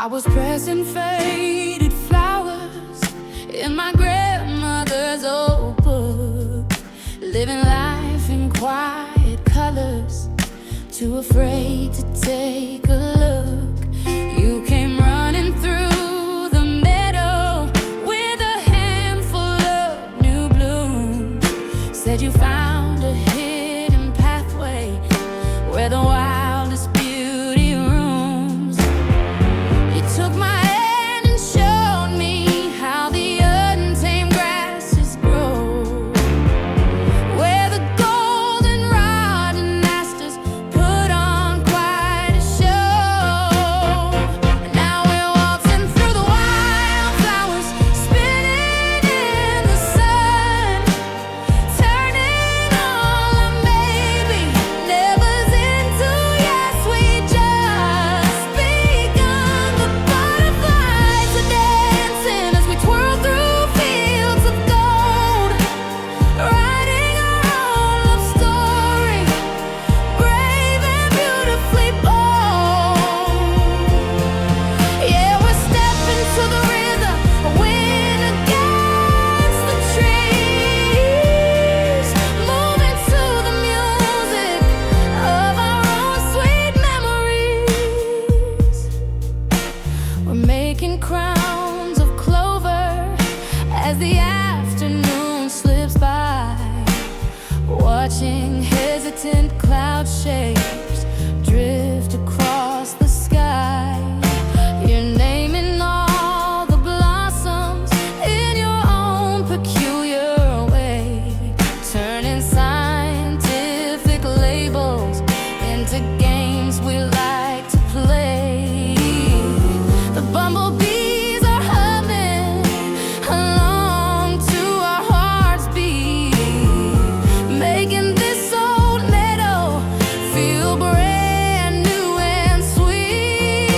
I was pressing faded flowers in my grandmother's old book, living life in quiet colors, too afraid to take a look. You came running through the meadow with a handful of new bloom. Said you found a hidden pathway where the wildest beauty rooms. You took my hand and showed me how the untamed grasses grow, where the goldenrod and asters put on quite a show. Now we're waltzing through the wildflowers, spinning in the sun, turning all our maybe nevers into yes. We just begun. The butterflies are dancing as we twirl through fields of gold, writing our own love story, brave and beautifully bold. Yeah, we're stepping to the rhythm, a wind against the trees, moving to the music of our own sweet memories. We're making crowns of clover as the afternoon slips by, watching hesitant cloud shapes drift across the sky. You're naming all the blossoms in your own peculiar way, turning scientific labels into games we like to play. The bumblebees are humming along to our heart's beat, making this old meadow feel brand new and sweet.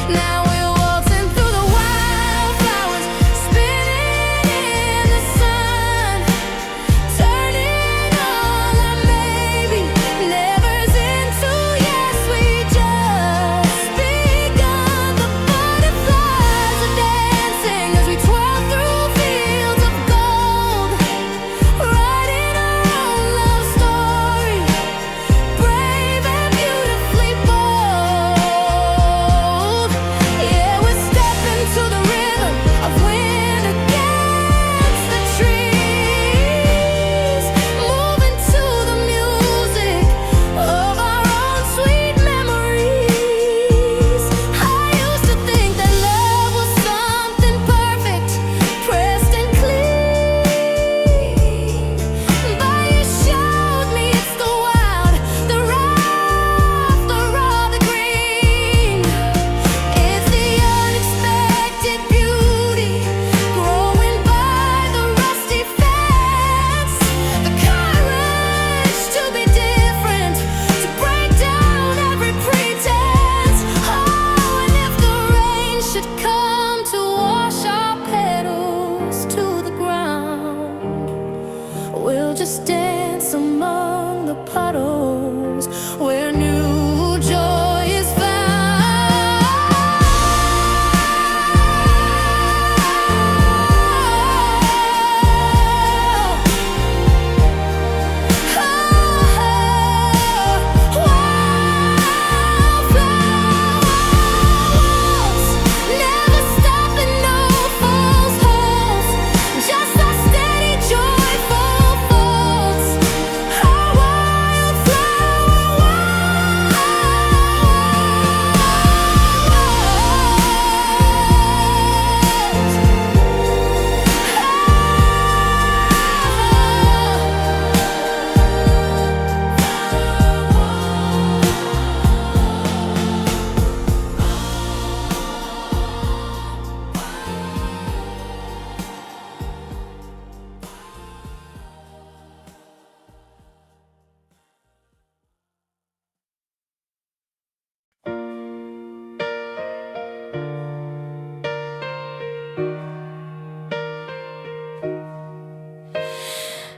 Now we're waltzing through the wildflowers, spinning in the sun, turning all our maybe nevers into yes. We just begun. The butterflies are dancing as we twirl through fields of gold, writing our own love story, brave and beautifully bold. Yeah, we're stepping to the rhythm of wind against the trees, moving to the music of our own sweet memories. I used to think that love was something perfect, pressed and clean, but you showed me it's the wild, the rough, the raw, the green. It's the unexpected beauty growing by the rusty fence, the courage to be different, to break down every pretense. Oh, and if the rain should come to wash our petals to the ground, we'll just dance among the puddles where new joy is found. Wildflowers, never stopping, no false hopes, just our steady, joyful folds. Our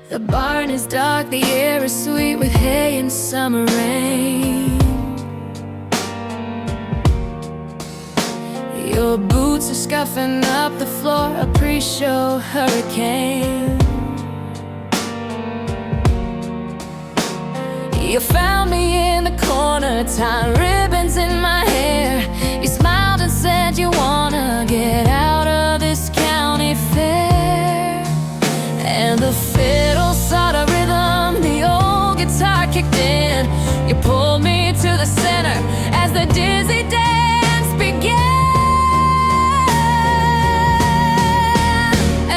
The barn is dark, the air is sweet with hay and summer rain. Your boots are scuffing up the floor, a pre-show hurricane. You found me in the corner, tying ribbons in my hair. You smiled and said you wanna get out of this county fair. And the fiddle sought a rhythm, the old guitar kicked in. You pulled me to the center as the dizzy dance began.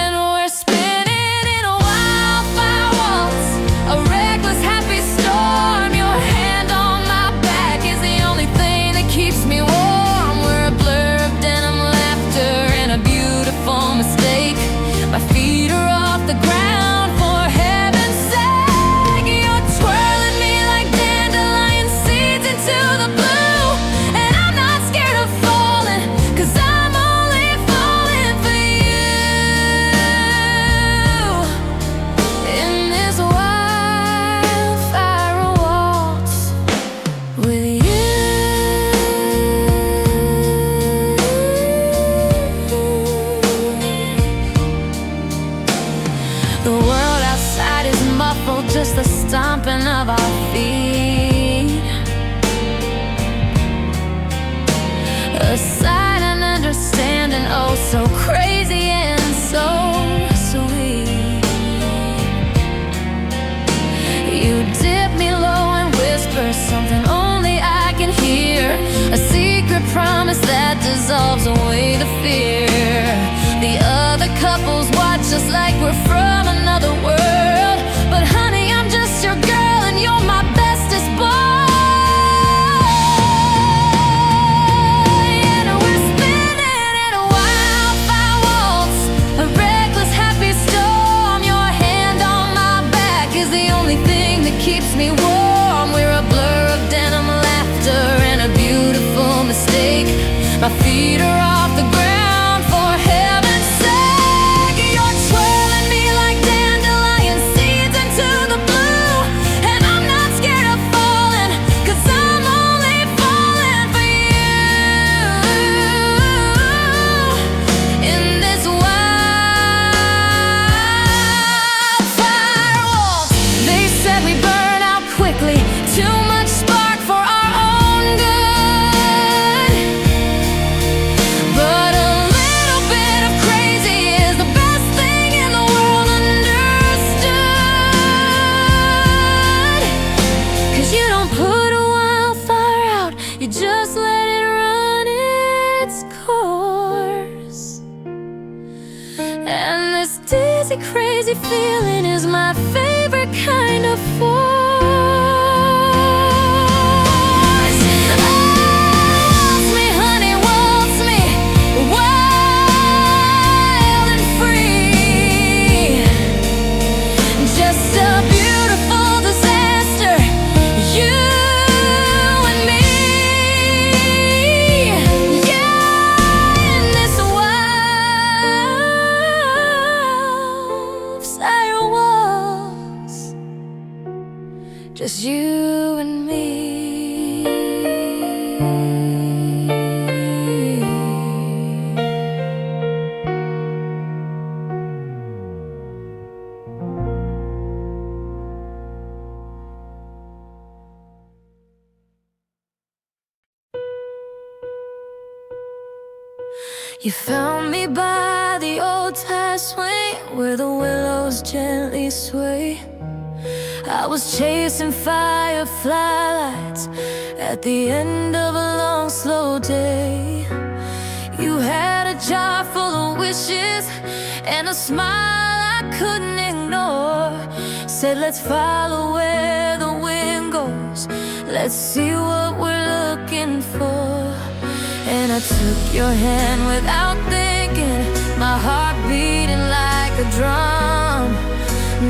And we're spinning in a wildfire waltz, a reckless happy storm. Your hand on my back is the only thing that keeps me warm. We're a blur of denim laughter and a beautiful mistake. My feet are off the ground, for heaven's sake. You're twirling me like dandelion seeds into the blue. And I'm not scared of falling, 'cause I'm only falling for you. In this wildfire waltz with you. The world outside is muffled, just the stomping of our feet. A sight and understanding, oh so crazy and so sweet. You dip me low and whisper something only I can hear, a secret promise that dissolves away the fear. The other couples watch us like we're from another world, but honey, I'm just your girl and you're my bestest boy. And we're spinning in a wildfire waltz, a reckless happy storm. Your hand on my back is the only thing that keeps me warm. We're a blur of denim laughter and a beautiful mistake. My feet are off the ground, for heaven's sake. You're twirling me like dandelion seeds into the blue. And I'm not scared of falling, 'cause I'm only falling for you. In this wildfire waltz, they said we burn out quickly, too much spark for our own good. But a little bit of crazy is the best thing in the world understood. 'Cause you don't put a wildfire out, you just let it run its course. And this dizzy, crazy feeling is my favorite kind of force. Waltz me, honey, waltz me, wild and free. Just a beautiful disaster, you and me. Yeah, in this wildfire waltz, just you and me. You found me by the old tire swing, where the willows gently sway. I was chasing firefly lights at the end of a long, slow day. You had a jar full of wishes and a smile I couldn't ignore. Said let's follow where the wind goes, let's see what we're looking for. And I took your hand without thinking, my heart beating like a drum,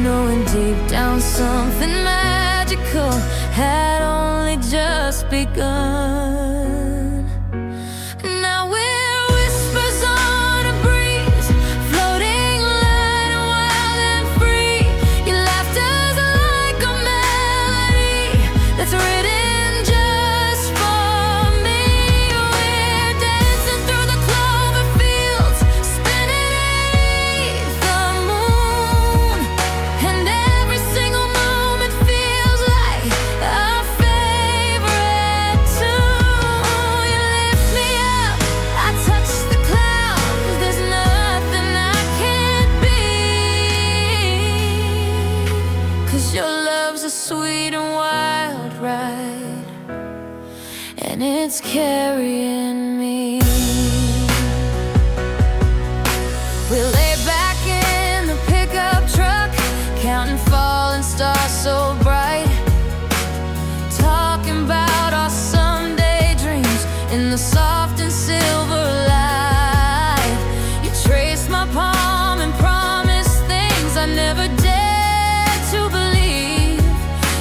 knowing deep down something magical had only just begun. Now we're whispers on a breeze, floating light and wild and free. Your laughter's like a melody that's written just for me. We're dancing through the clouds. Your love's a sweet and wild ride, and it's carrying me. We lay back in the pickup truck, counting falling stars so bright, talking about our someday dreams in the soft and silver light. You traced my palm and promised things I never dared to believe,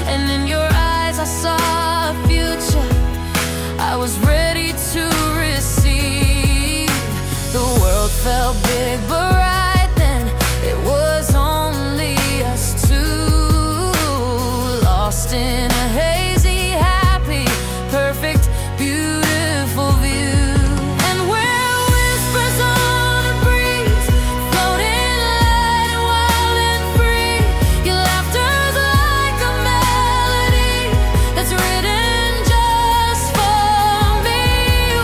and in your eyes I saw a future I was ready to receive. The world felt big, but right then it was only us two, lost in a hazy, happy, perfect, beautiful view. And we're whispers on a breeze, floating light and wild and free. Your laughter's like a melody that's written just for me.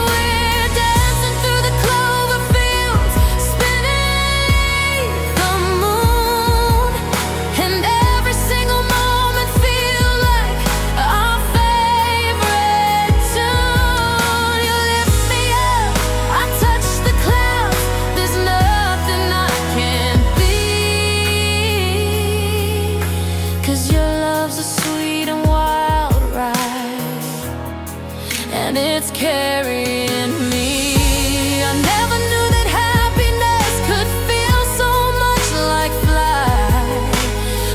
We're dancing through the clover fields, spinning the moon, and every single moment feel like our favorite tune. You lift me up, I touch the clouds, there's nothing I can't be, 'cause your love's a sweet and wild ride, and it's carrying me. I never knew that happiness could feel so much like flight,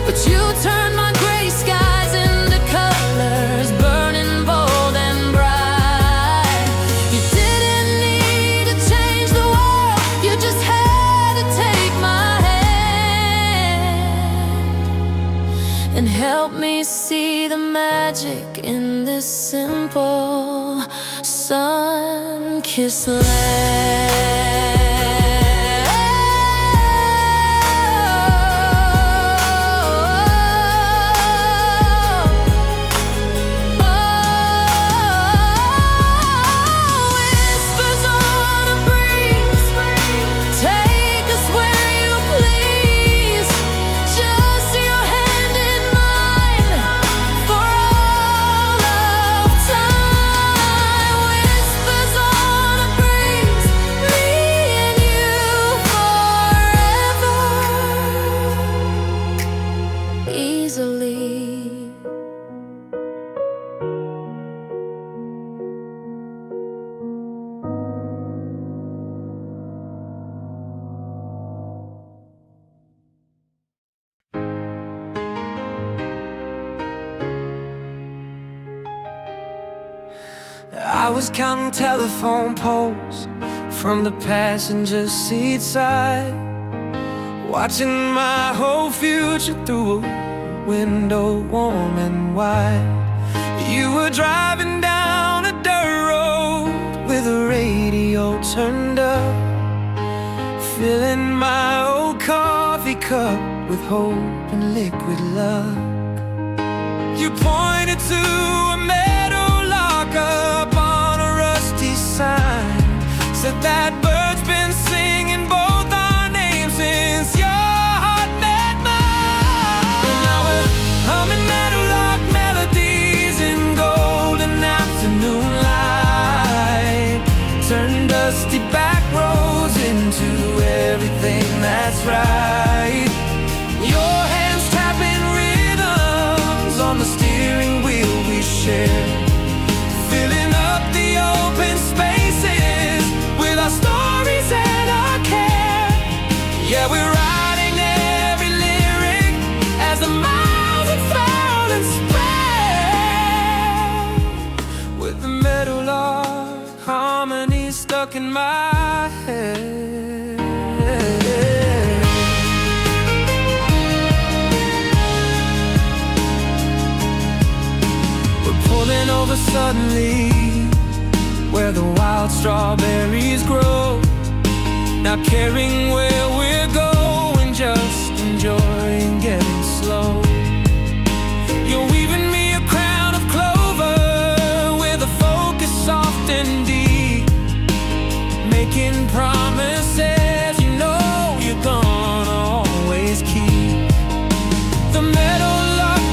but you turned my gray skies into colors, burning bold and bright. You didn't need to change the world, you just had to take my hand and help me see the magic in this simple sun-kissed land. Whispers on a breeze, take us where you please. Just your hand in mine for all of time. Whispers on a breeze, me and you forever, easily. I was counting telephone poles from the passenger seat side, watching my whole future through a window warm and wide. You were driving down a dirt road with the radio turned up, filling my old coffee cup with hope and liquid love. You pointed to a meadow lock up on a rusty sign, said that bird's been singing both our names since your heart met mine. And now we're humming meadow lock melodies in golden afternoon light, turn dusty back roads into everything that's right. Your hands tapping rhythms on the steering wheel we share, filling up the open spaces with our stories and our care. Yeah, we're writing every lyric as the miles unfold and spread, with the meadowlark harmony stuck in my head. We're pulling over suddenly where the wild strawberries grow, not caring where we're going, just enjoying getting slow. You're weaving me a crown of clover with a focus soft and deep, making promises you know you're gonna always keep. The meadowlark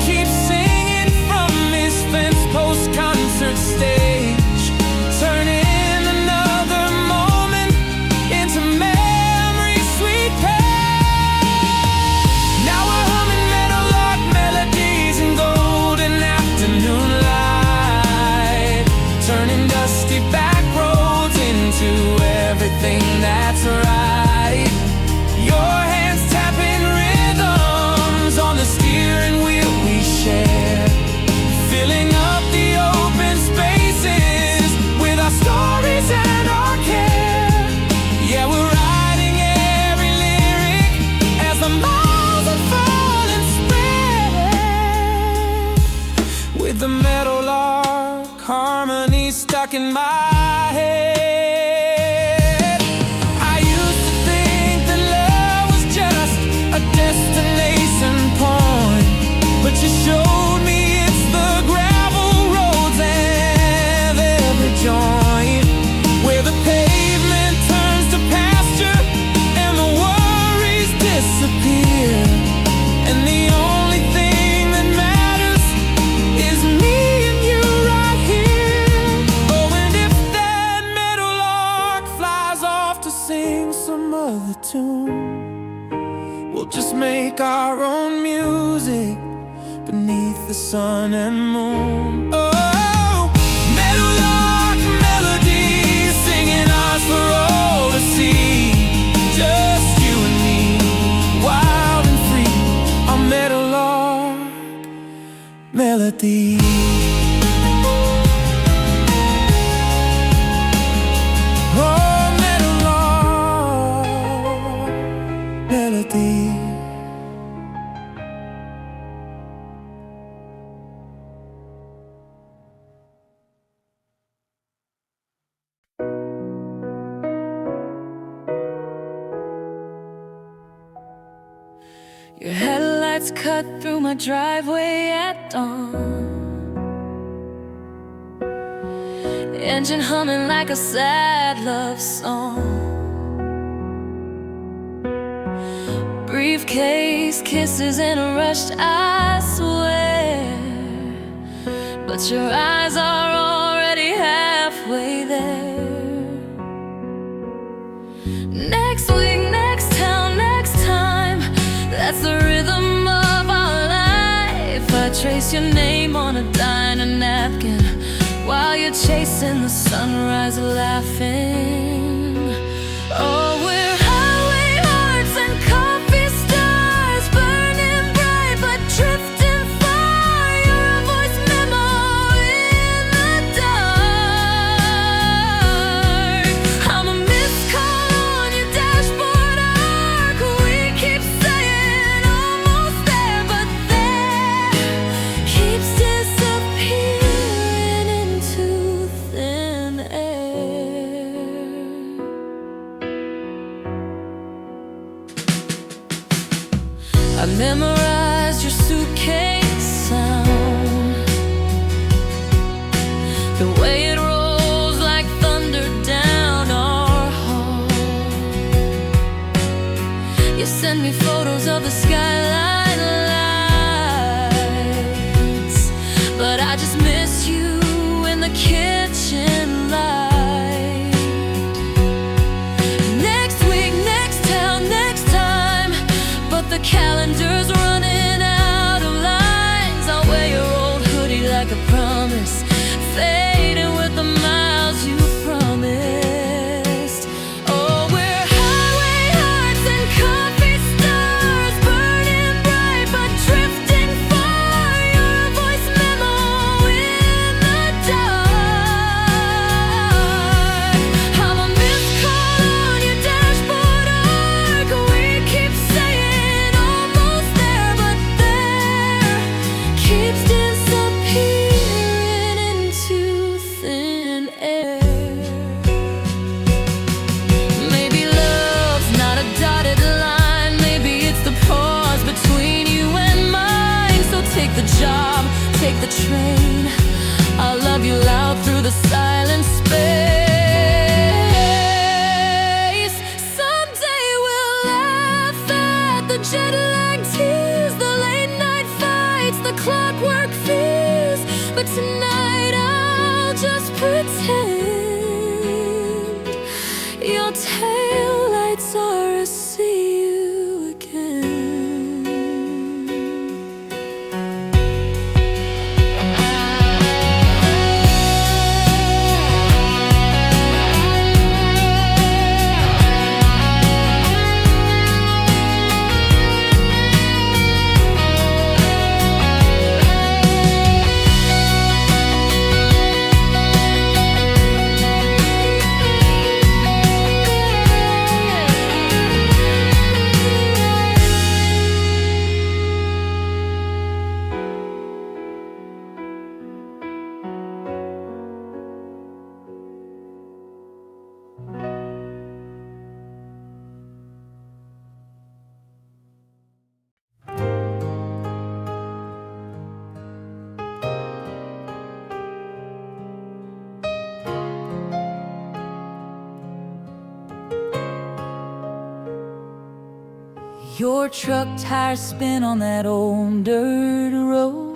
dark in my head. I used to think that love was just a destination point, but you showed me it's the gravel roads and every joint where the pavement turns to pasture and the worries disappear, and the only thing that matters is me and you right here. Oh, and if that meadowlark flies off to sing some other tune, we'll just make our own music beneath the sun and moon. Oh, meadowlark melodies singing ours for all to see. Just you and me, wild and free, our meadowlark melody. Oh, meadowlark melody. Your headlights cut through my driveway at dawn, engine humming like a sad love song. Briefcase kisses in a rush, I swear, but your eyes are already halfway there. Next week, next town, next time, that's the rhythm of our life. I trace your name on a diner napkin while you're chasing the sunrise laughing. Oh, we're highway hearts and coffee stars, burning bright but drifting far. You're a voice memo in the dark. I'm a missed call on your dashboard arc. We keep saying almost there, but there keeps disappearing into thin air. I memorized your suitcase sound, the way it rolls like thunder down our hall. You send me photos of the skyline lights, but I just miss you in the kitchen light. Next week, next town, next time, but the calendar's running out of lines. I'll wear your old hoodie like a promise, fading with the miles you promised. Oh, we're highway hearts and coffee stars, burning bright but drifting far. You're a voice memo in the dark. I'm a missed call on your dashboard arc. We keep saying almost there, but there keeps disappearing into thin air. Maybe love's not a dotted line, maybe it's the pause between you and mine. So take the job, take the train, I'll love you loud through the silent space. Someday we'll laugh at the jet lag tears, the late night fights, the clockwork fears, but tonight I'll just pretend your taillights are a see you again. Your truck tires spin on that old dirt road,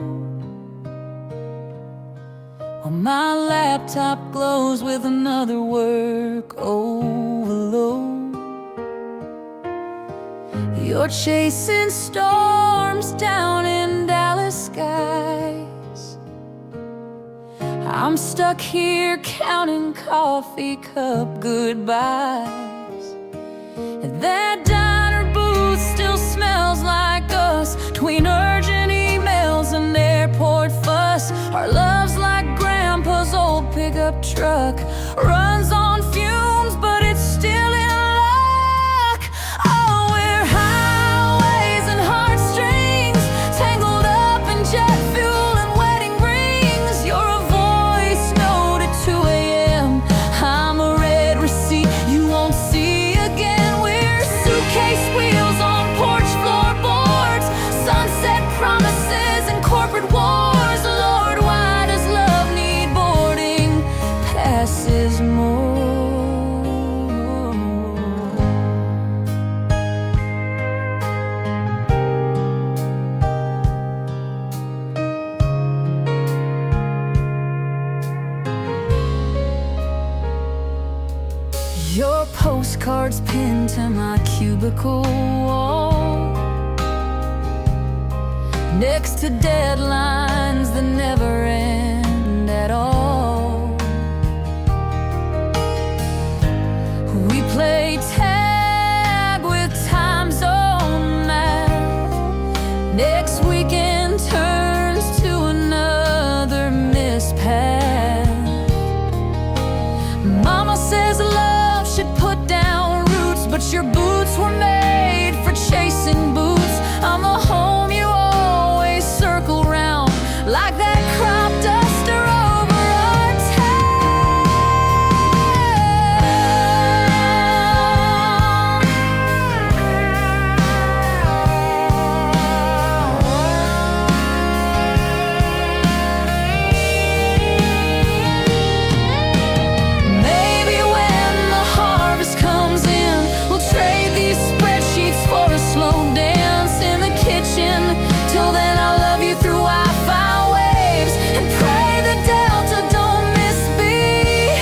while my laptop glows with another work overload. You're chasing storms down in Dallas skies. I'm stuck here counting coffee cup goodbyes. That diner booth still smells like us, between urgent emails and airport fuss. Our love's like Grandpa's old pickup truck, runs on fumes but it's still in luck. Oh, we're highways and heartstrings, tangled up in jet fuel and wedding rings. You're a voice note at 2 a.m. I'm a red receipt you won't see again. We're suitcase wheels on porch floorboards, sunset promises and corporate wars. Lord, why does love need boarding passes more? Your postcards pinned to my cubicle wall, next to deadlines that never end at all. We play tag with time zone math. Next weekend turns to another missed path. Mama says love should put down roots, but your boots were made for chasing boots. I'm the home you always circle round, like that crop duster over our Maybe when the harvest comes in, we'll trade these spreadsheets for a slow dance in the kitchen. Till then, I'll love you through Wi-Fi waves and pray the Delta don't misbehave.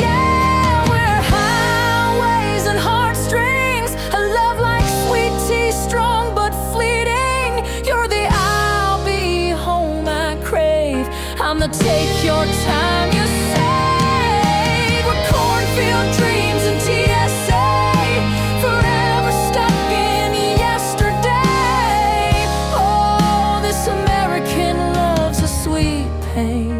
Yeah, we're highways and heartstrings, a love like sweet tea, strong but fleeting. You're the I'll be home I crave, I'm the take your time you say. We're cornfield dreams and TSA, forever stuck in yesterday. Oh, this American love's a sweet pain.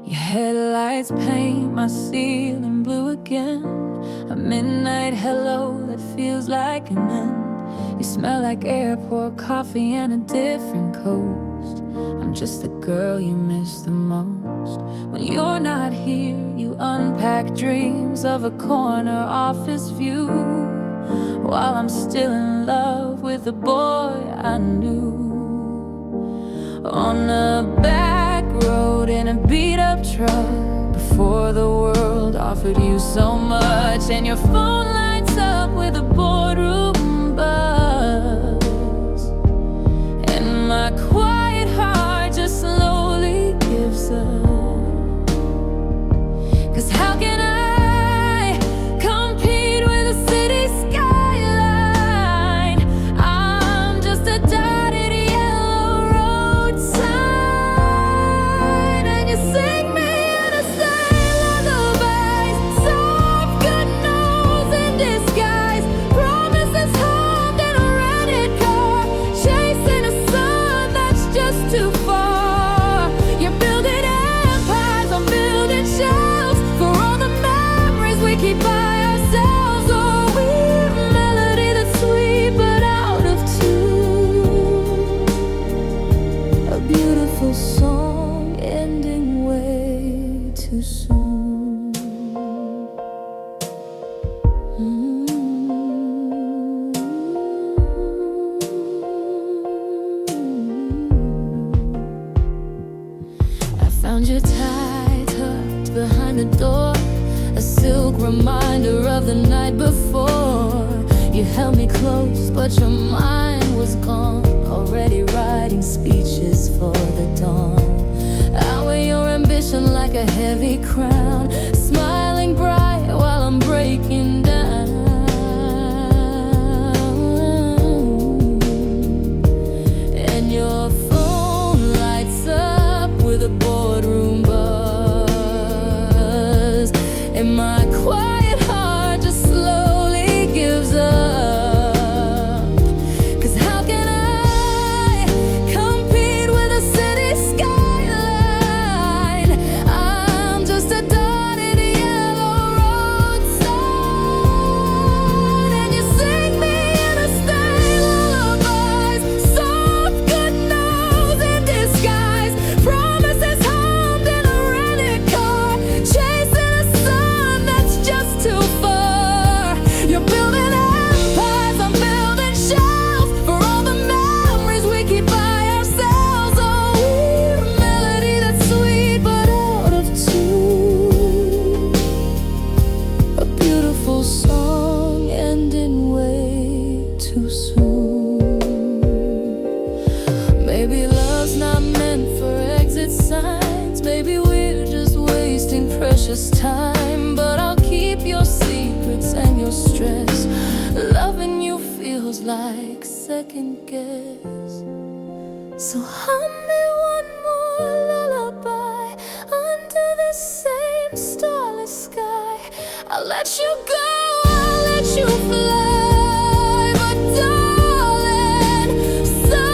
Your headlights paint my ceiling blue again, a midnight hello that feels like an end. You smell like airport coffee and a different coast. I'm just the girl you miss the most. When you're not here, you unpack dreams of a corner office view, while I'm still in love with the boy I knew. On a back road in a beat-up truck, before the world offered you so much, and your phone lights up with a boardroom buzz, and my quiet heart just slowly gives up. 'Cause how can I compete with a city skyline? I'm just a dotted yellow road sign, and you sing me innocent lullabies, soft good news in disguise, promises too soon. I found you tied, tucked behind the door, a silk reminder of the night before. You held me close, but your mind was gone, already writing speeches for the dawn. I wear your ambition like a heavy crown, smiling bright while I'm breaking down. And your phone lights up with a boardroom buzz, and my quiet heart just slowly gives up. Time, but I'll keep your secrets and your stress. Loving you feels like second guess. So hum me one more lullaby under the same starless sky. I'll let you go, I'll let you fly, but darling, so will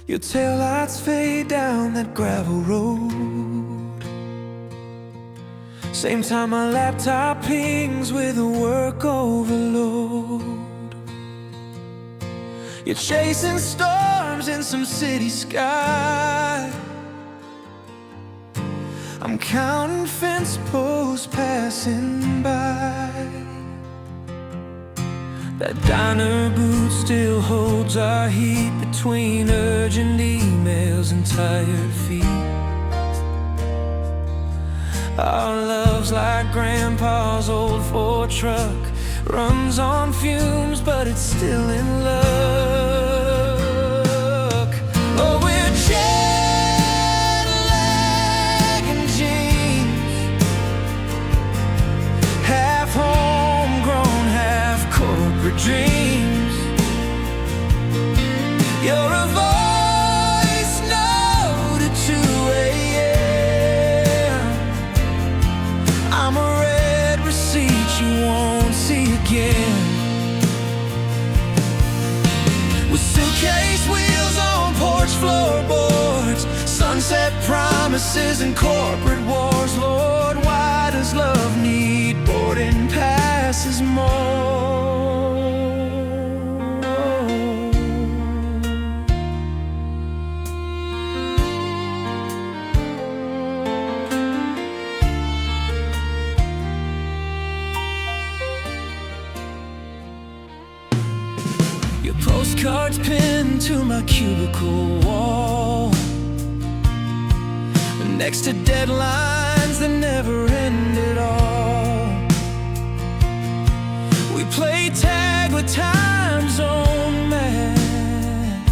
Your taillights fade down that gravel road. Same time my laptop pings with a work overload. You're chasing storms in some city sky. I'm counting fence posts passing by. That diner booth still holds our heat between urgent emails and tired feet. Our love's like grandpa's old Ford truck, runs on fumes but it's still in luck. Oh, we're jet lag and jeans, half homegrown, half corporate dreams. You're a voice note at 2 a.m. I'm a red receipt you won't see again. With suitcase wheels on porch floorboards, sunset promises and corporate wars. Lord, why does love need boarding passes more? Your postcards pinned to my cubicle wall, next to deadlines that never end at all. We play tag with time zone math,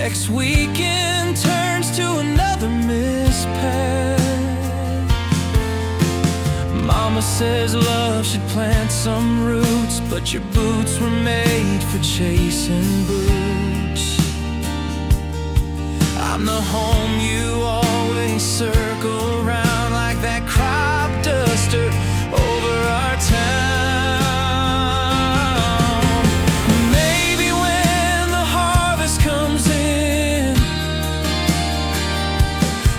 Next weekend turns to another missed path. Mama says love should plant some roots, but your boots were made for chasing boots. I'm the home you always circle around, like that crop duster over our town. Maybe when the harvest comes in,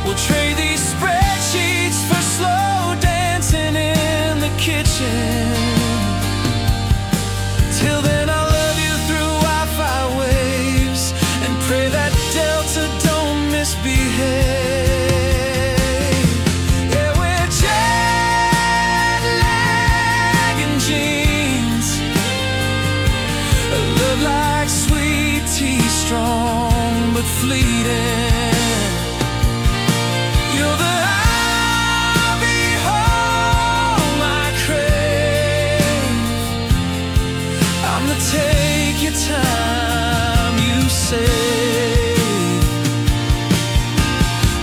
we'll trade these spreadsheets for slow dancing in the kitchen. Till then I'll love you through Wi-Fi waves and pray that Delta don't misbehave. Yeah, we're jet lag and jeans, a love like sweet tea, strong but fleeting. You're the I'll be home I crave. I'm the take your time you say.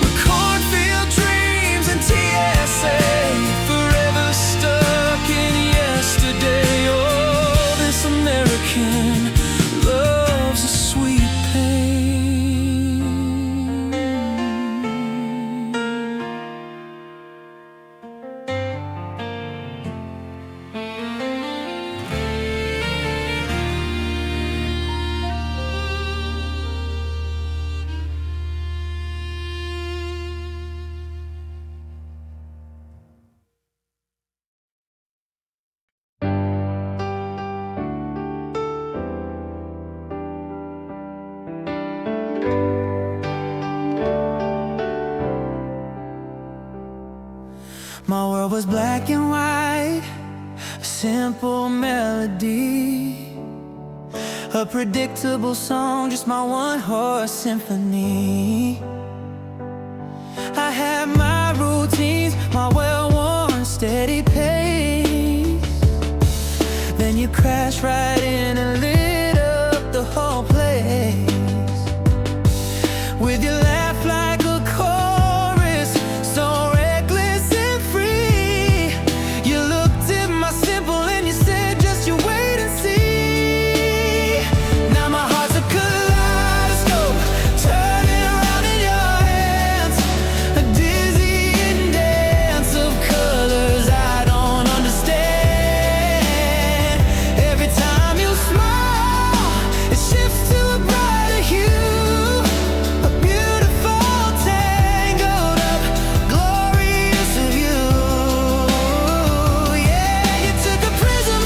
With cornfield dreams and TSA, forever stuck in yesterday. Oh, this American love's a sweet pain. My world was black and white, a simple melody, a predictable song, just my one-horse symphony. I had my routines, my well-worn steady pace. Then you crashed right in and lit up the whole place with your laugh like a chorus, so reckless and free. You looked at my simple and you said, just you wait and see. Now my heart's a kaleidoscope, turning around in your hands, a dizzying dance of colors I don't understand. Every time you smile, it shifts to a brighter hue, a beautiful tangled up, glorious view. Yeah, you took a prism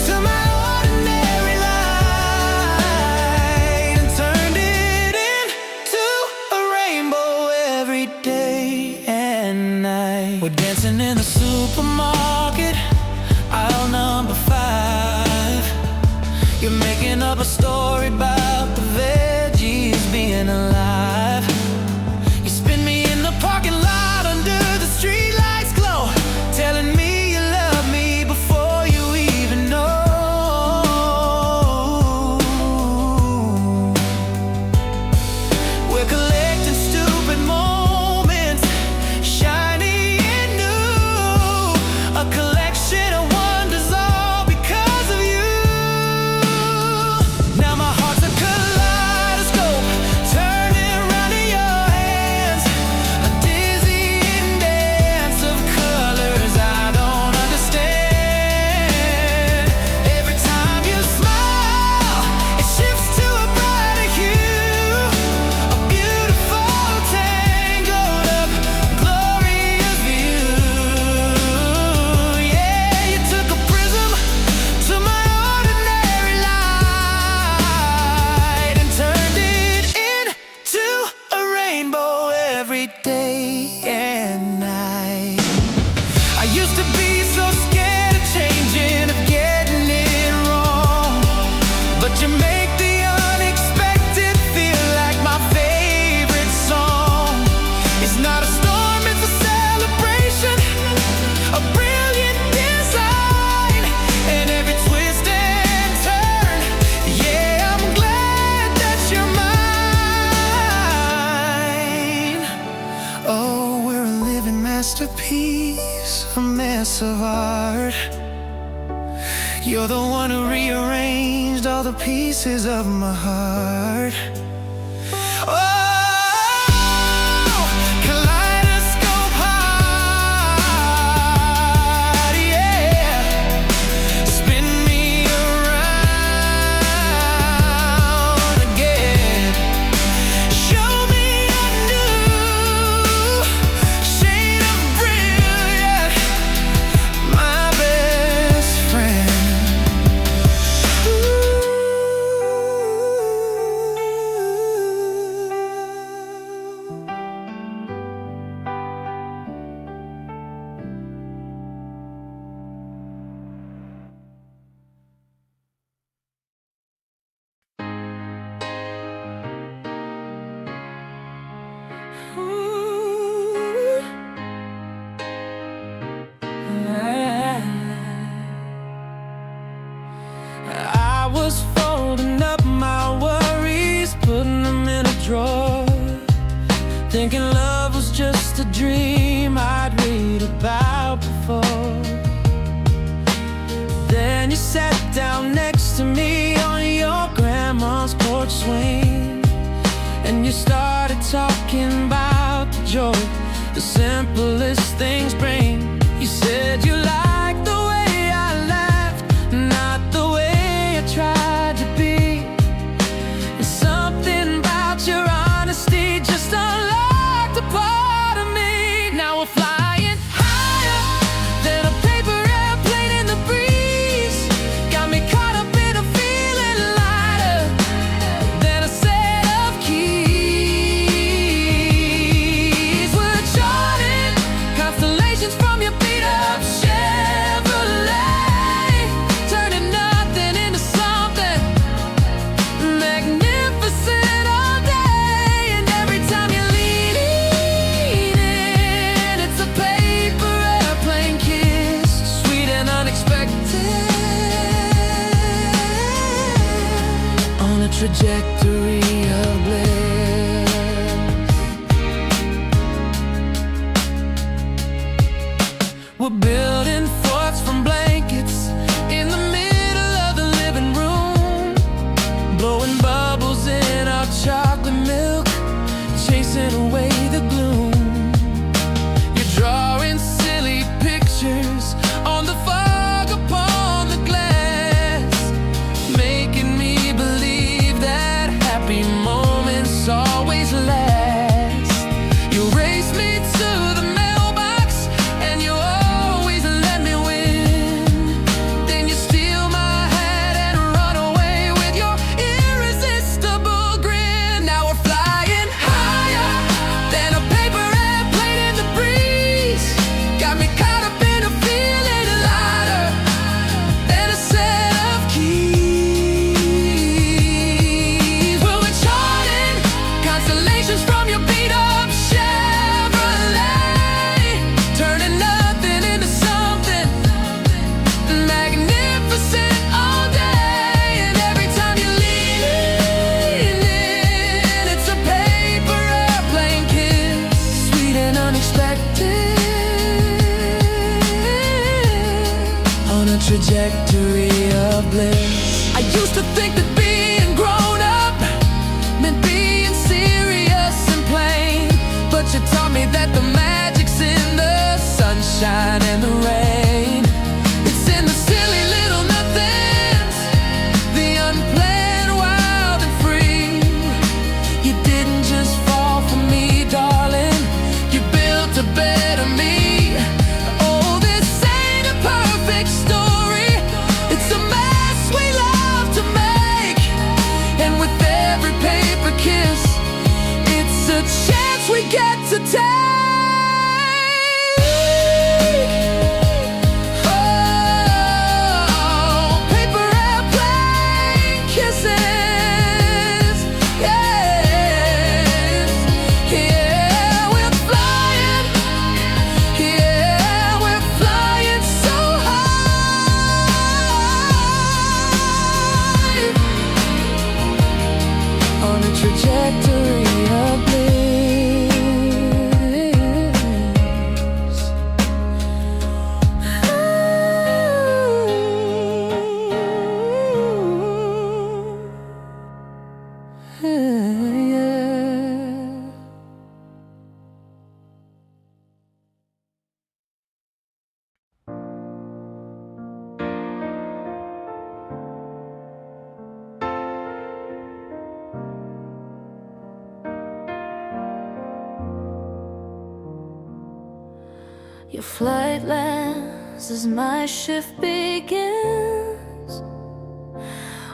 to my ordinary light and turned it into a rainbow every day and night. We're dancing in the supermarket, aisle number 5. You're making up a story about the veggies being alive. You spin me in the parking lot under the streetlights glow, telling me you love me before you even know. We're collecting stupid moments, shiny and new, a collection of wonders all because of you. Now my heart's a masterpiece, a mess of art. You're the one who rearranged all the pieces of my heart. Kaleidoscope heart, yeah. Spin me around again. Show me a new shade of brilliant, my best friend. I was folding up my worries, putting them in a drawer, thinking love was just a dream I'd read about before. Then you sat down next to me on your grandma's porch swing, and you started talking about the joy the simplest things bring. You said you liked the way I laughed, not the way I tried to be. And something about your honesty just unlocked a part of me. Now we're flying higher than a paper airplane in the breeze. Got me caught up in a feeling lighter than a set of keys. We're charting constellations from your beat up Chevrolet, turning nothing into something magnificent all day. And every time you lean in, it's a paper airplane kiss, sweet and unexpected, on a trajectory of bliss. We're building forts from blankets in the middle of the living room, blowing bubbles in our chocolate milk, chasing away the gloom. You're drawing silly pictures on the fog upon the glass, making me believe that happy moments always last. You race me to the mailbox, and you always let me win. Then you steal my hat and run away with your irresistible grin. Now we're flying higher than a paper airplane in the breeze. Got me caught up in a feeling lighter than a set of keys. Well, we're charting constellations from your beat up Chevrolet, turning nothing into something magnificent all day. And every time you lean in, it's a paper airplane kiss, sweet and unexpected, on a trajectory of bliss. I used to think that being grown up meant being serious and plain, but you taught me that the magic's in the sunshine and the rain. It's in the silly little nothings, the unplanned, wild and free. You didn't just fall for me, darling, you built a better me. Oh, this ain't a perfect story, it's a mess we love to make. And with every paper kiss, it's a chance we get to take. Oh, paper airplane kisses, yes, yeah, we're flying, yeah, we're flying so high, on a trajectory of bliss. Your flight lands as my shift begins.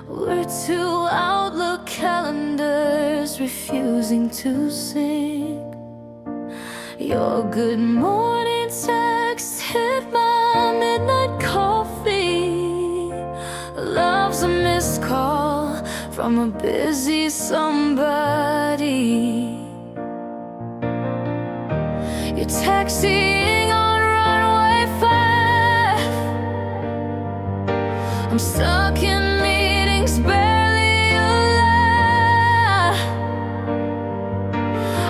We're two Outlook calendars refusing to sync. Your good morning text hit my midnight coffee. Love's a missed call from a busy somebody. You're taxiing on runway 5. I'm stuck in meetings, barely alive.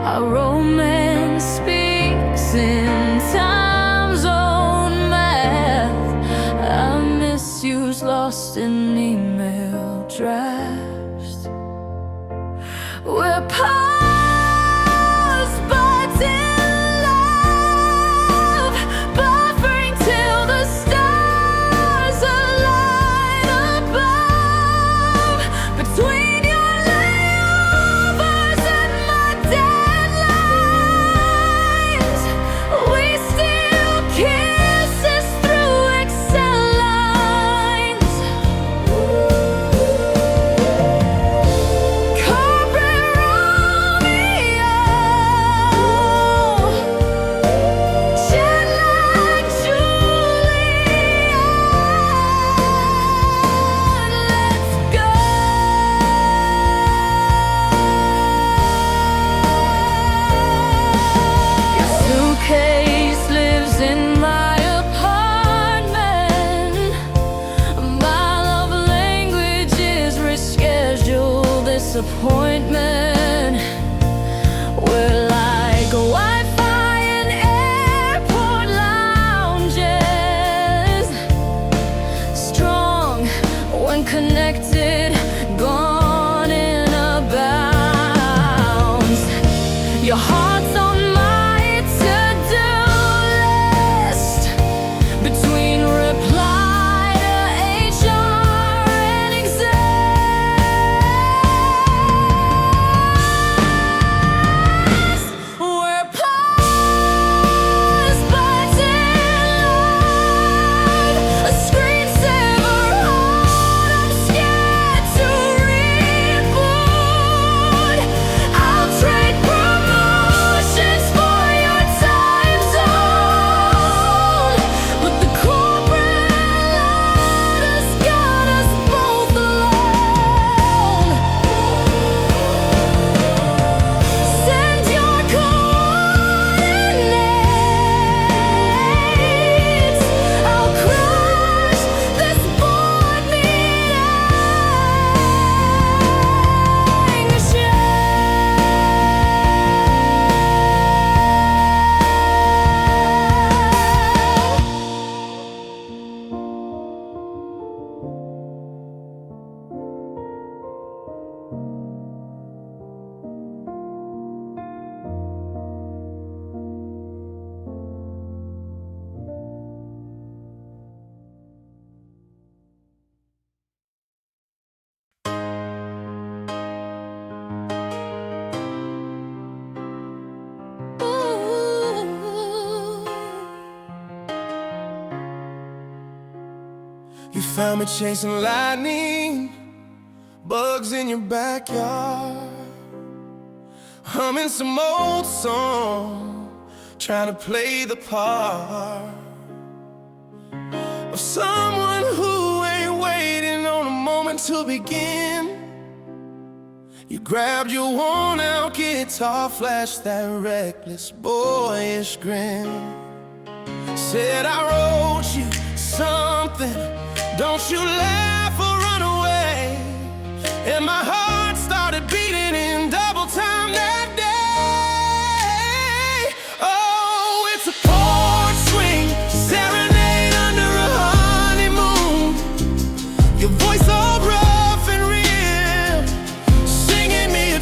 Our romance speaks in time zone math. Our misuse lost in email drafts. We're paused but in love, buffering till the stars align above. Between your layovers and my deadlines, we still kisses through Excel lines. Corporate Romeo, jet lag Juliet, let's go. Your suitcase lives in my apartment. My love language is reschedule this appointment. We're like Wi-Fi in airport lounges, strong when connected, gone in a bounce. Your heart's on my to-do list, between reply to HR and exams. We're paused but in love, a screensaver on, I'm scared to reboot. I'll trade promotions for your time zone, but the corporate ladder's got us both alone. Send your coordinates. I'll crush this board meeting shell. You found me chasing lightning, bugs in your backyard, humming some old song, trying to play the part of someone who ain't waiting on a moment to begin. You grabbed your worn-out guitar, flashed that reckless, boyish grin. Said I wrote you something, don't you laugh or run away. And my heart started beating in double time that day. Oh, it's a porch swing serenade under a honeymoon. Your voice all rough and real, singing me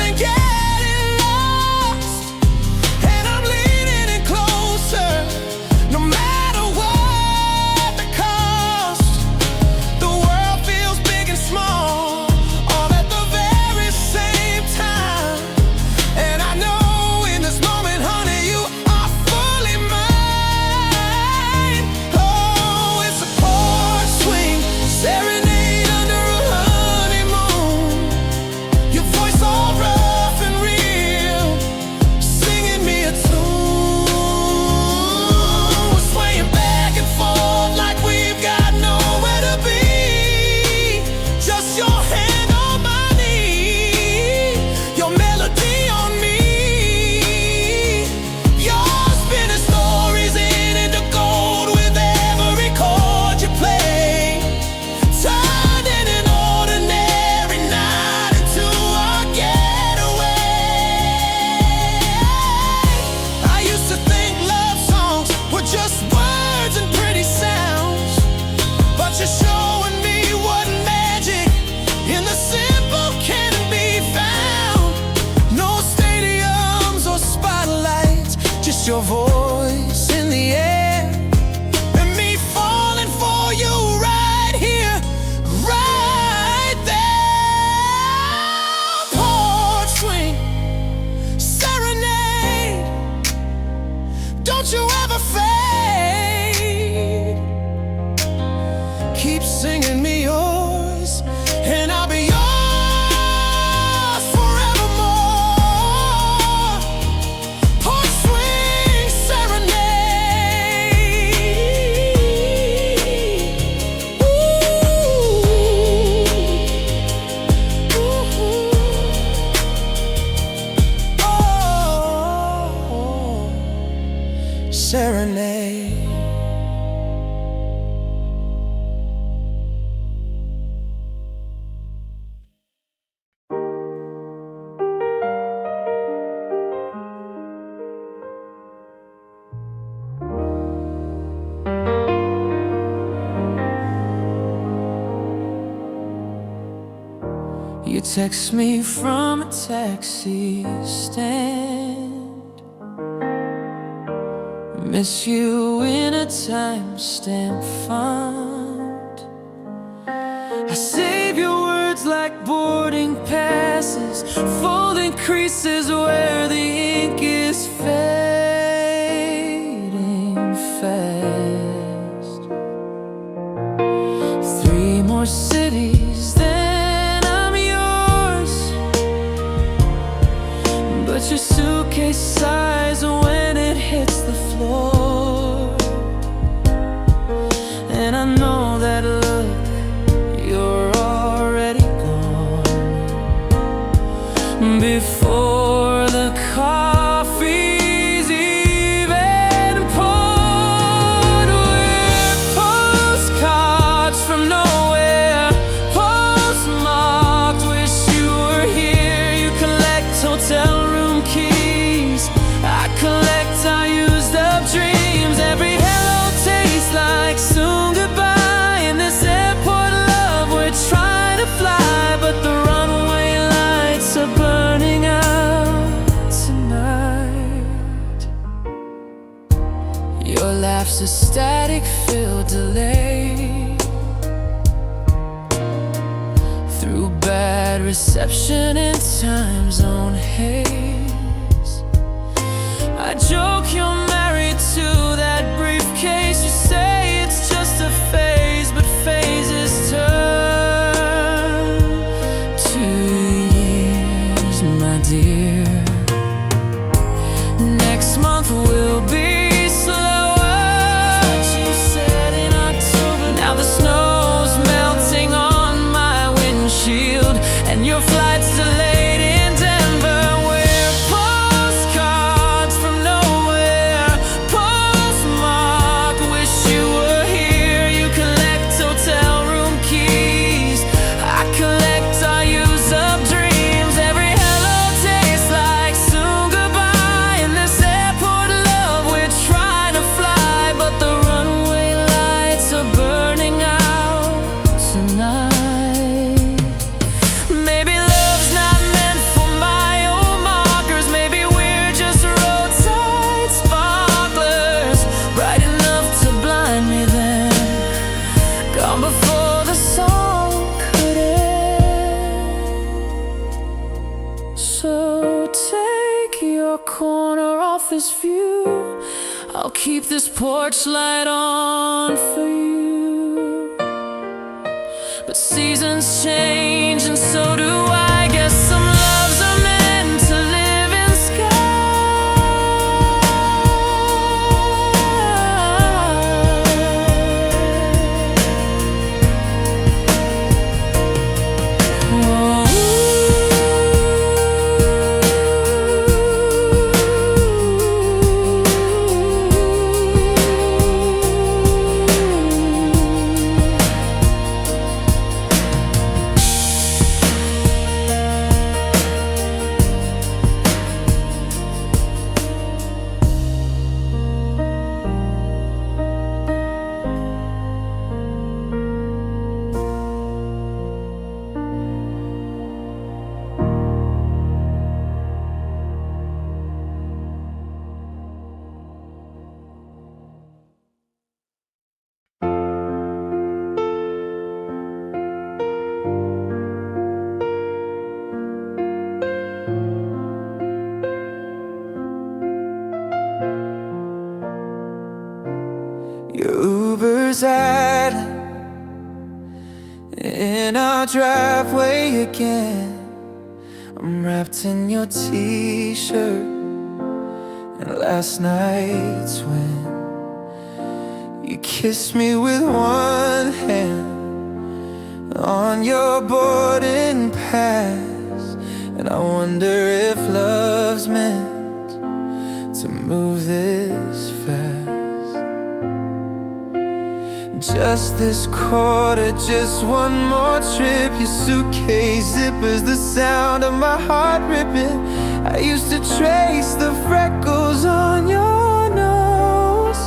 and getting lost, and I'm leaning in closer, no matter what the cost. The world feels big and small, all at the very same time. And I know in this moment, honey, you are fully mine. Oh, it's a porch swing serenade under a honeymoon. Your voice all rough and real, singing me a tune. We're swaying back and forth like we've got nowhere to be. Just your hand on my knee, your melody on me. You're spinning stories into gold with every chord you play, turning an ordinary night into a getaway. I used to think love songs were just words and pretty sounds, but you're showing me what magic in the simple can be found. No stadiums or spotlights, just your voice in the air, and me falling for you right here, right there. Porch swing serenade, don't you ever fade. Keep singing me yours, and I'll be yours forevermore. Porch swing serenade. Ooh. Ooh. Oh, serenade. You text me from a taxi stand, miss you in a timestamp font. I save your words like boarding passes, folding creases where the ink is fading fast. 3 more cities, then I'm yours, but your suitcase sighs when it hits the floor. And I know that look, you're already gone before the coffee's even poured. We're postcards from nowhere, postmarked, wish you were here. You collect hotel room keys, I collect our used up dreams. Every hello tastes like soon goodbye. In this airport love, we're trying to fly, but the runway lights are burning out tonight. Your laugh's a static filled delay through bad reception and time zone haze. I joke you're married to that briefcase. You say it's just a phase, but phases turn to years, my dear. Next month will be slower, you said in October. Now the snow's melting on my windshield, and your flight's delayed in Denver. We're postcards from nowhere. this view. I'll keep this porch light on for you. But seasons change and so do I. Guess some loves are meant to live in Your Uber's idling in our driveway again. I'm wrapped in your t-shirt and last night's wind. You kissed me with one hand on your boarding pass, and I wonder if love's meant to move this fast. Just this quarter, just one more trip. Your suitcase zippers, the sound of my heart ripping. I used to trace the freckles on your nose.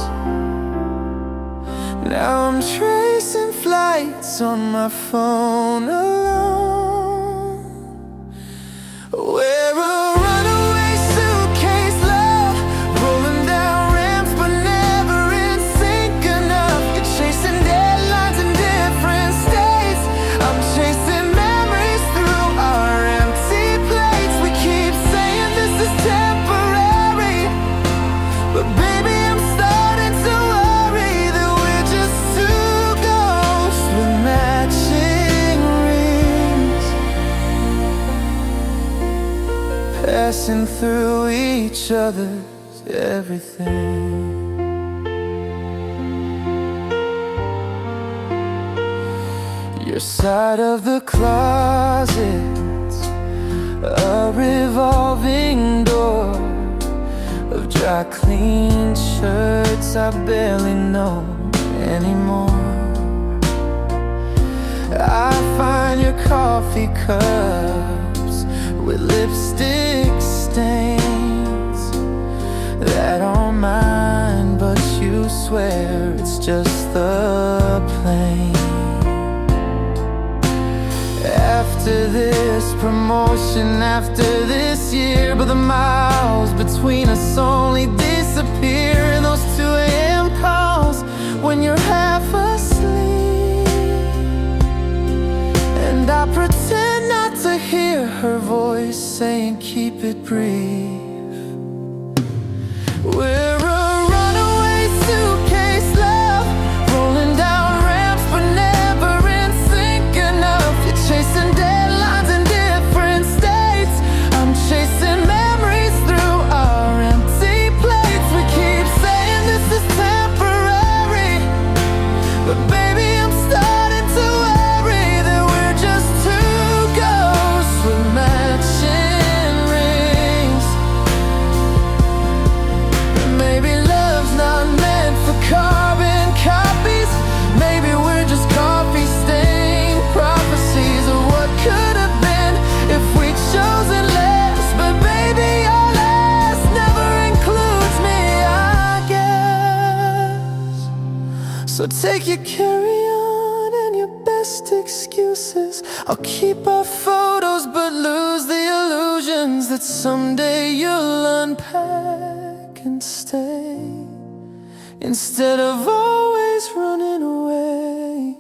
Now I'm tracing flights on my phone alone. We're a runaway suitcase love, rolling down ramps but never in sync enough. You're chasing deadlines in different states. I'm chasing memories through our empty plates. We keep saying this is temporary, but baby I'm starting to worry that we're just two ghosts with matching rings, passing through each other's everything. Your side of the closet's a revolving door of dry clean shirts I barely know anymore. I find your coffee cups with lipstick stains that aren't mine, but you swear it's just the plane. After this promotion, after this year, but the miles between us only disappear in those 2 a.m. calls when you're half asleep, and I pretend not to hear her voice saying keep it brief. We're a runaway suitcase love, rolling down ramps but never in sync enough. You're chasing deadlines in different states. I'm chasing memories through our empty plates. We keep saying this is temporary, but baby I'm starting to worry that we're just two ghosts with matching rings. Maybe love's not meant for carbon copies. Maybe we're just coffee stained prophecies of what could have been if we'd chosen less. But baby your last never includes me, I guess. So take your carry-on and your best excuses. I'll keep our photos but lose the illusions that someday you'll unpack and stay, instead of always running away.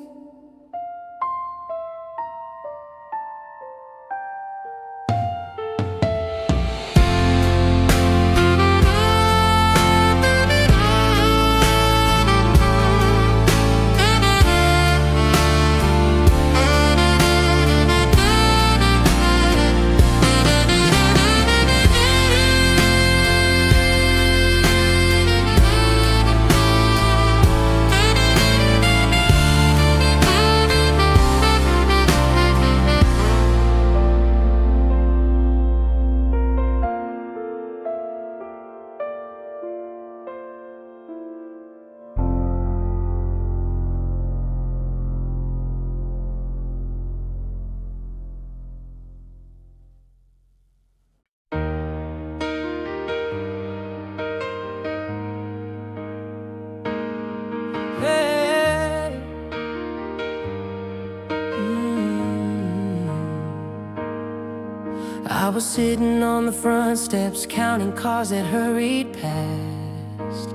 I was sitting on the front steps, counting cars that hurried past,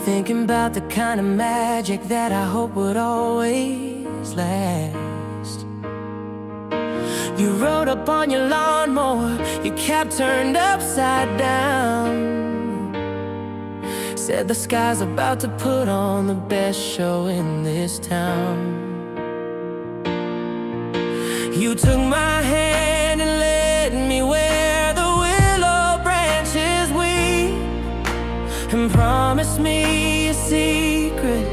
thinking about the kind of magic that I hope would always last. You rode up on your lawnmower, your cap turned upside down, said the sky's about to put on the best show in this town. You took my hand and led me where the willow branches weep, and promised me a secret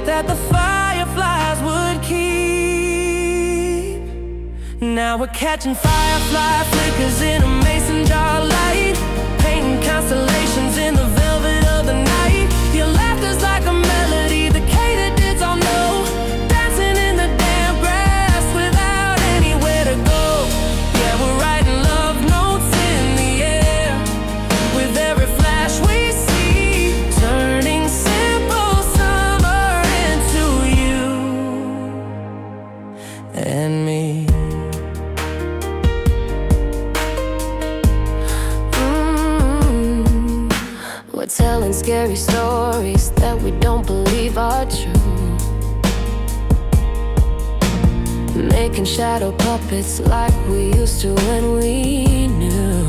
that the fireflies would keep. Now we're catching firefly flickers in a mason jar light, painting constellations in the velvet of the night. Your laughter's like a melody the katydids all know, dancing in the damp grass without anywhere to go. Yeah, we're writing love notes in the air with every flash we see, turning simple summer into you and me. We're telling scary stories that we don't believe are true, making shadow puppets like we used to when we knew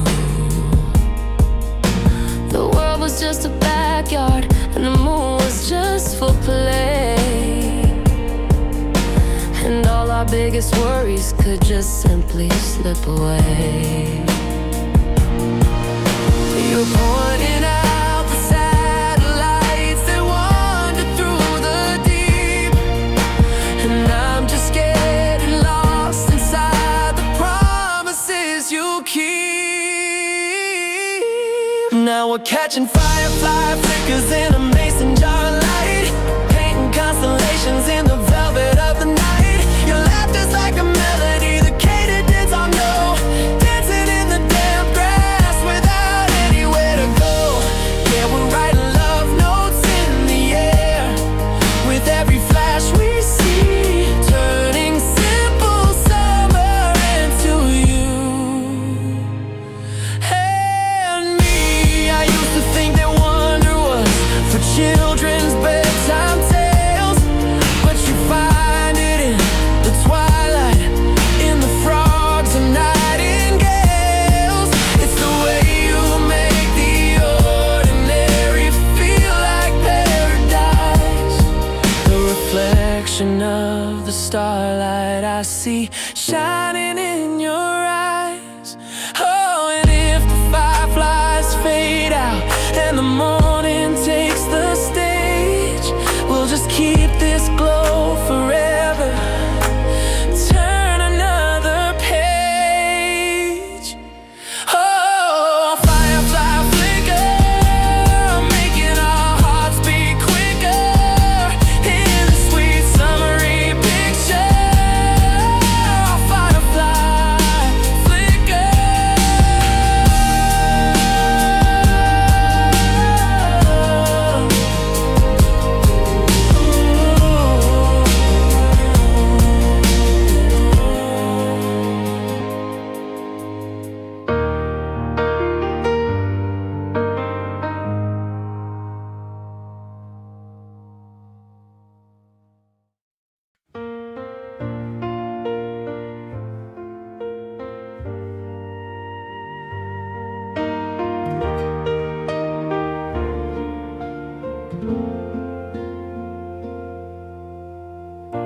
the world was just a backyard and the moon was just for play, and all our biggest worries could just simply slip away. You're pointing out the satellites that wander through the deep, and I'm just getting lost inside the promises you keep. Now we're catching firefly flickers in a mason jar light, painting constellations in the velvet of the night. Your laughter's like a melody the katydids all know, dancing in the damp grass without anywhere to go. Yeah, we're writing love notes in the air with every flash we see, turning simple summer into you and me. I used to think that wonder was for children's bedtime tales, but you find it in the twilight, in the frogs and nightingales. It's the way you make the ordinary feel like paradise, the reflection of the starlight I see shining in your eyes. Oh, and if the fireflies fade out and the morning takes the stage, we'll just keep this glow forever, turn another page. Oh, firefly flicker, making our hearts beat quicker in the sweet summery picture. Firefly flicker.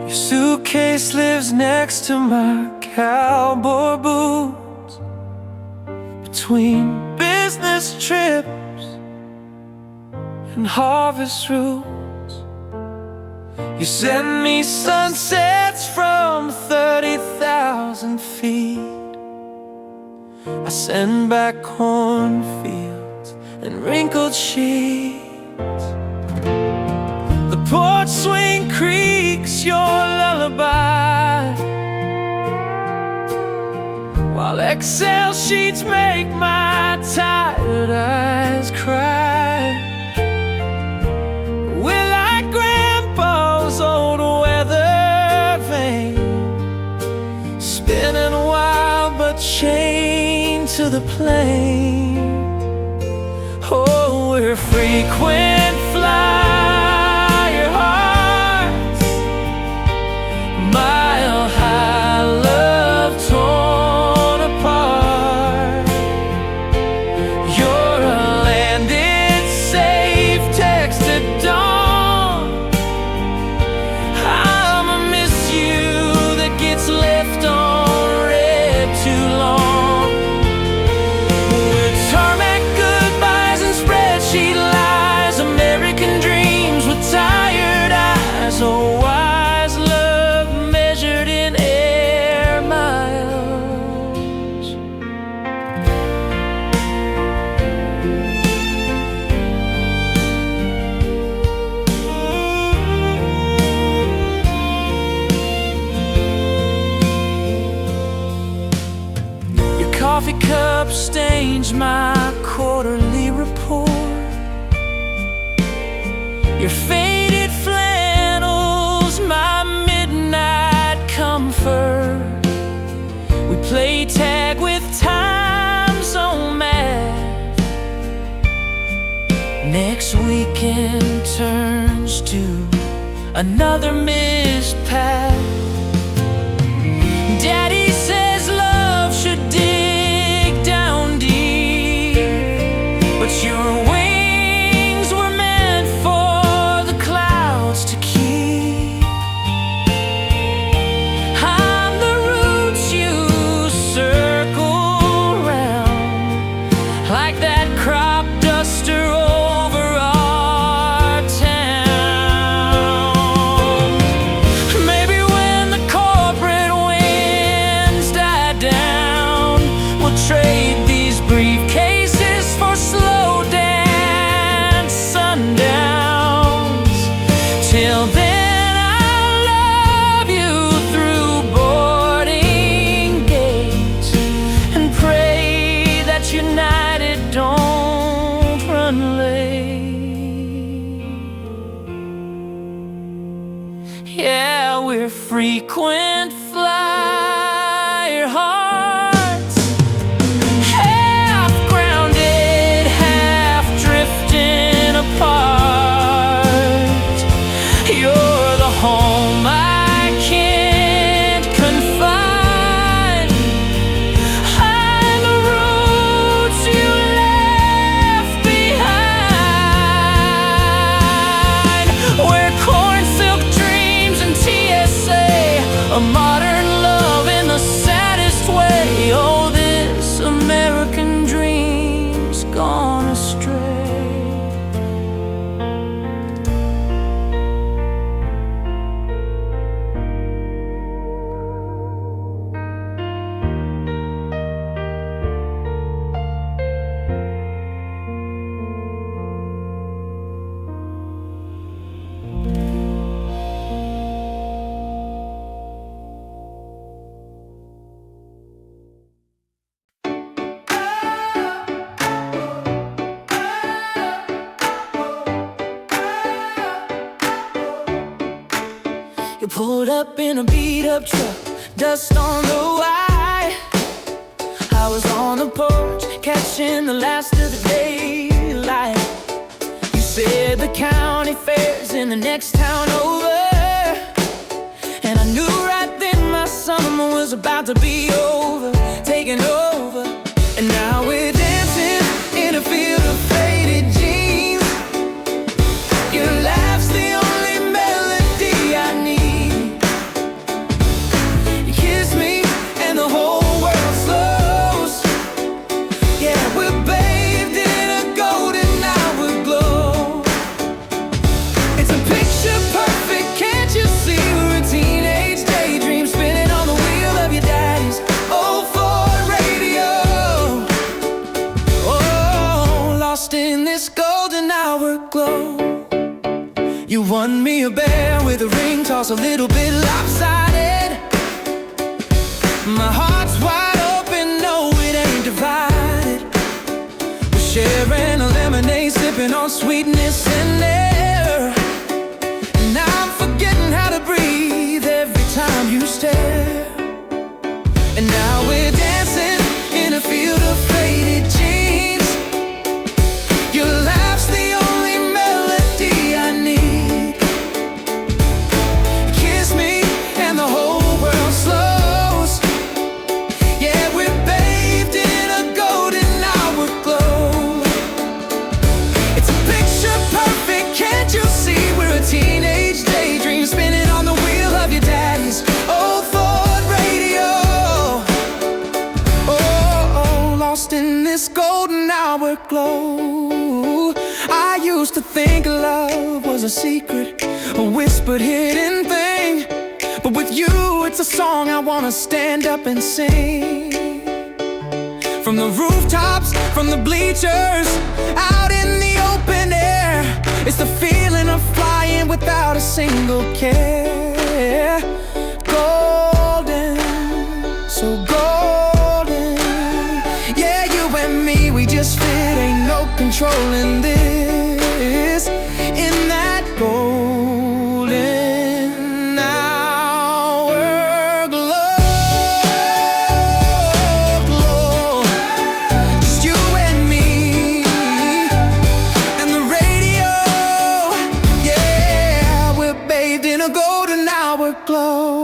Your suitcase lives next to my cowboy boots, between business trips and harvest routes. You send me sunsets from 30,000 feet, I send back cornfields and wrinkled sheets. The porch swing creaks your lullaby, while Excel sheets make my tired eyes cry. We're like Grandpa's old weather vane, spinning wild but changing the plane. Oh, we're frequent flyer hearts, mile high love torn apart. You're a landed safe text at dawn. I'ma miss you that gets left on red too long. With tarmac goodbyes and spreadsheet lies, American dreams with tired eyes. Oh, wise love measured in air miles. Your coffee cup stains my quarterly report. Your faded flannels my midnight comfort. We play tag with time zone math. Next weekend turns to another missed path. Daddy says love should dig down deep, but your wings were meant for the clouds to keep. I'm the roots you circle round, like that crop duster over our town. Maybe when the corporate winds die down, we'll trade these briefcases for slow dance sundowns. Till then, I'll love you through boarding gates and pray that United don't run late. Yeah, we're frequent flyer hearts, half grounded, half drifting apart. You're the home I can't confine. I'm the roots you left behind. Where corn silk dreams and TSA, a modern love in the saddest way. Oh, this American dream's gone astray. You pulled up in a beat-up truck, dust on the white. I was on the porch, catching the last of the daylight. You said the county fair's in the next town over, and I knew right then my summer was about to be over, taking over. And now we're dancing in a field of faded jeans. Your laugh's the only melody I need. You kiss me and the whole world slows. Yeah, we're bathed in a golden hour glow. It's a picture perfect, can't you see? We're a teenage daydream spinning on the wheel of your daddy's old Ford radio. Oh, lost in this golden hour glow. You won me a bear with a ring toss a little bit lopsided. My heart's wide open, no, it ain't divided. We're sharing a lemonade, sipping on sweetness and air. And I'm forgetting how to breathe every time you stare. And now we're dancing in a field of fate. golden hour glow. I used to think love was a secret, a whispered hidden thing, but with you it's a song I wanna stand up and sing. From the rooftops, from the bleachers, out in the open air, it's the feeling of flying without a single care. Golden, so golden. Yeah, you and me, we just fit, ain't no controlling this. In that golden hour glow, just you and me and the radio. Yeah, we're bathed in a golden hour glow.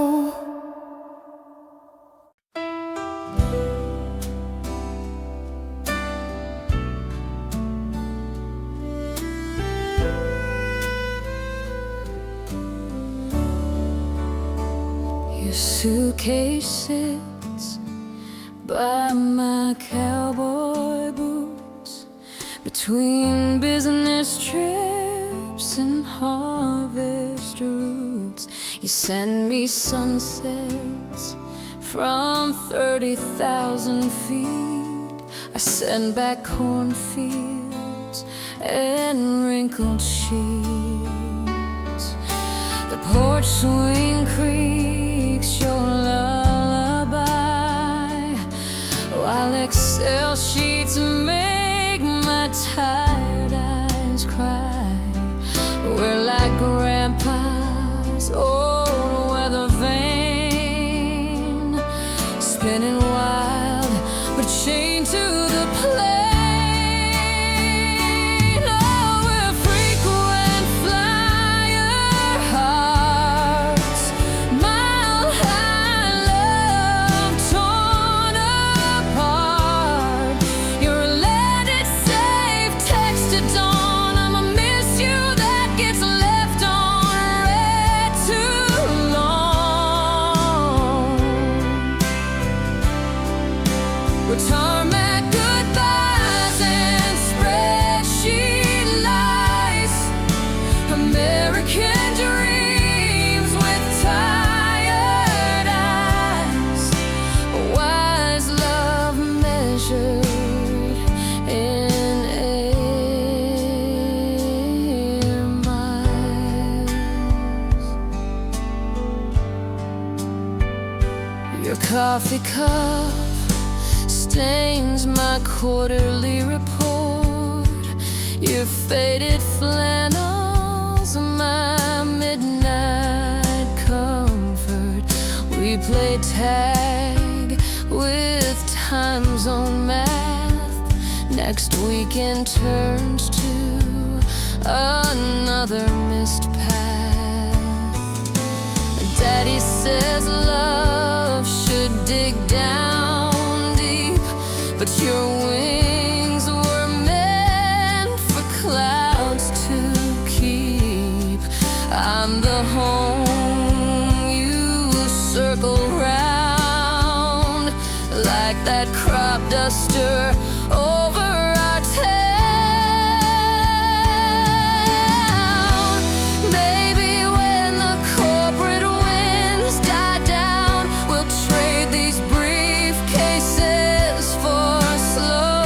Your suitcase sits by my cowboy boots, between business trips and harvest routes. You send me sunsets from 30,000 feet. I send back cornfields and wrinkled sheets. The porch swing creaks your lullaby, while Excel sheets make my tired eyes cry. We're like Grandpa's old weather vane, spinning wild but chained to the plane. Oh, we're frequent flyer hearts, mile high love torn apart. You're a let it safe text at dawn. I'ma miss you, that gets left on red too long. We're tarmac goodbyes and spreadsheet lies, American dreams with tired eyes, wise love measured in air miles. Your coffee cup stains my quarterly report. Your faded flannels are my midnight comfort. We play tag with time zone math. Next weekend turns to another missed path. Daddy says love should dig down deep, but your wings were meant for clouds to keep. I'm the home you circle round, like that crop duster over our town. Maybe when the corporate winds die down, we'll trade these briefcases for slow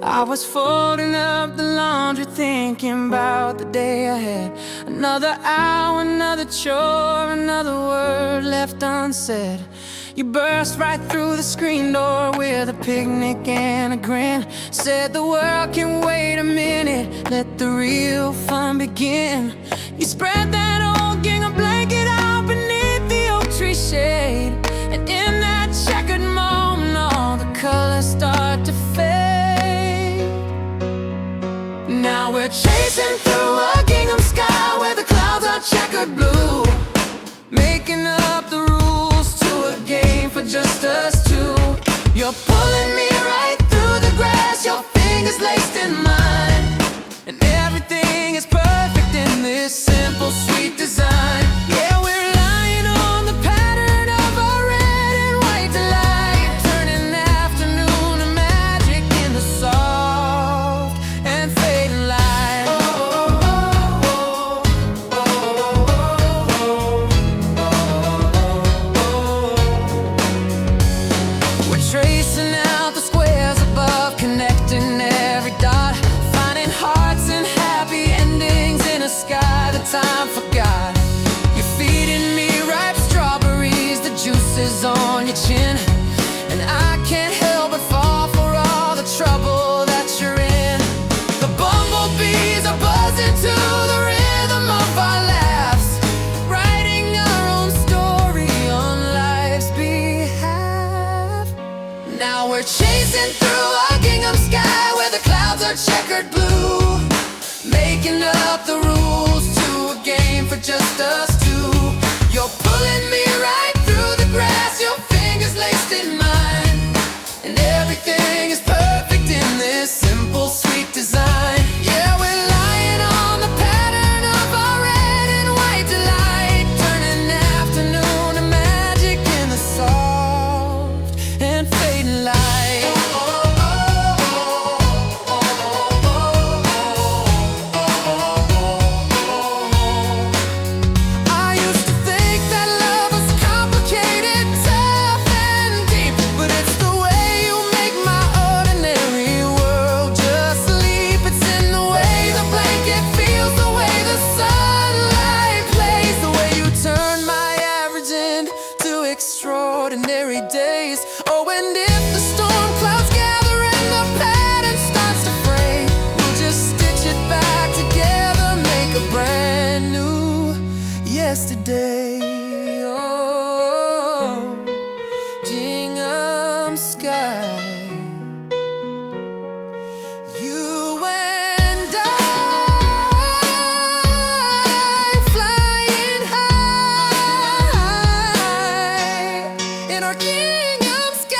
I was folding up the laundry, thinking about the day ahead. Another hour, another chore, another word left unsaid. You burst right through the screen door with a picnic and a grin. Said the world can wait a minute, let the real fun begin. You spread that old gingham blanket out beneath the oak tree shade, and in that checkered moment all the colors start to fade. Now we're chasing through a gingham sky where the clouds are checkered blue, making up the rules to a game for just us two. You're pulling me right through the grass, your fingers laced in mine, and everything is perfect in this simple, sweet design. Yeah, we're lying on the pattern of our red and white delight, turning afternoon to magic in the soft and fading light. We're tracing out the squares above, connecting every dot, finding hearts and happy endings in a sky that time forgot. You're feeding me ripe strawberries, the juice is on your chin, and I can't help but fall for all the trouble that you're in. The bumblebees are buzzing to the rhythm of our laughs, writing our own story on life's behalf. Now we're chasing through a gingham sky where the clouds are checkered blue, making up the rules to a game for just us two. You're pulling me right through the grass, your fingers laced in mine, and everything is perfect in this simple, sweet design. Yeah, we're lying on the pattern of our red and white delight, turning afternoon to magic in the soft and fading light. I used to think that love was complicated, tough and deep, but it's the way you make my ordinary world just sleep. It's in the way the blanket feels, the way the sunlight plays, the way you turn my average into extraordinary days. Oh, and if the storm clouds gather and the pattern starts to fray, we'll just stitch it back together, make a brand new yesterday. Oh, gingham sky, you and I flying high in our gingham sky.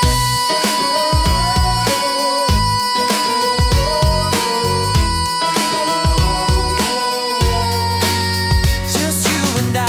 Just you and I.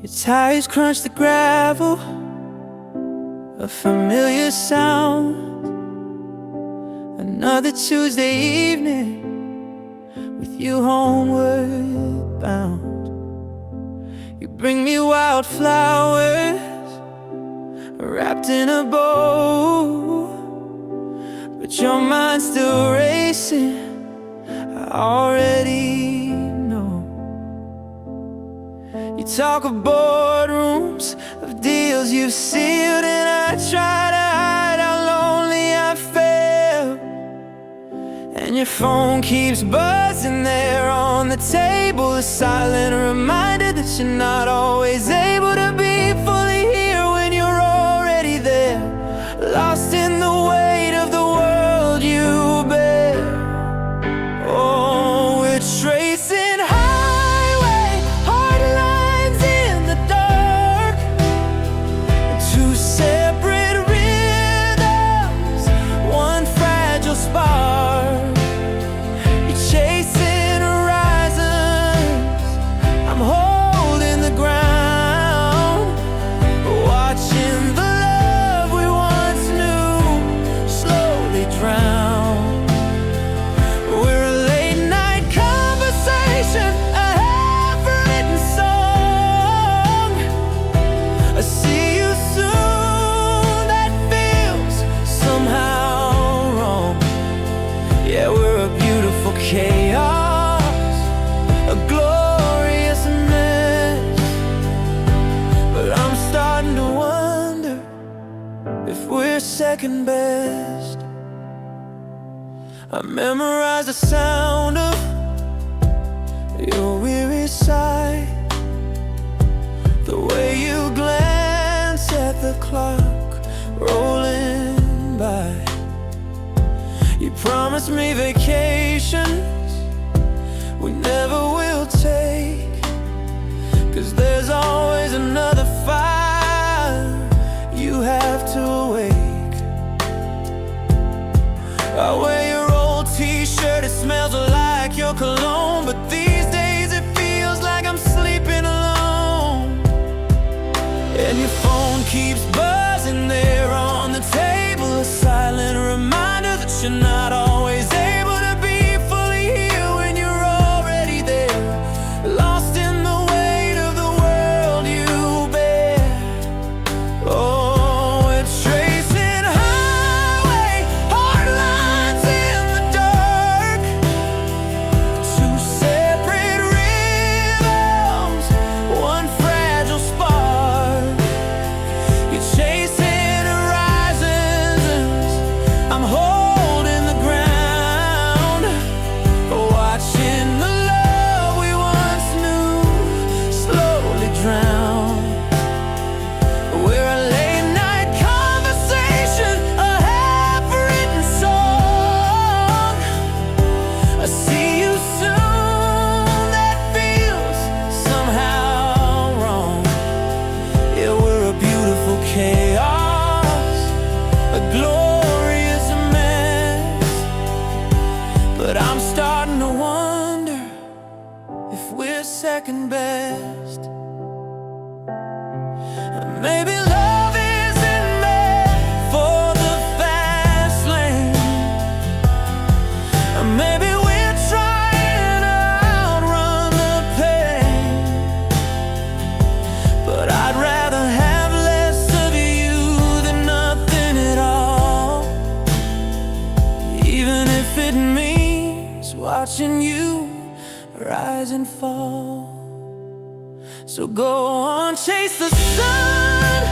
Your tires crunch the gravel, a familiar sound. Another Tuesday evening with you homeward bound. You bring me wildflowers wrapped in a bow, but your mind's still racing, I already know. You talk of boardrooms, of deals you've sealed, and I try to hide how lonely I feel. And your phone keeps buzzing there on the table, a silent reminder that you're not always able to be fully here when you're already there, lost in the weight of the world you bear. Oh, we're tracing highway, hard lines in the dark, two separate rhythms, one fragile spark. second best. I memorized the sound of your weary sigh, the way you glance at the clock rolling by. You promised me vacations we never will take, 'cause there's always another fire you have to awake. I wear your old t-shirt, it smells like your cologne, but these days it feels like I'm sleeping alone. And your phone keeps buzzing there on the table, a silent reminder that you're not always able to be fully here when you're already there, lost in the weight of the world you bear. Oh, we're tracing highway hard lines in the dark, two separate rhythms, one fragile spark. You're chasing horizons, I'm holding the ground, watching the love we once knew slowly drown. We're a late night conversation, a half-written song. I see you soon, that feels somehow wrong. Yeah, we're a beautiful chaos, a glorious mess, but I'm starting to wonder if we're second best. Maybe love isn't meant for the fast lane. Maybe we're trying to outrun the pain, but I'd rather have less of you than nothing at all, even if it means watching you rise and fall. So go on, chase the sun,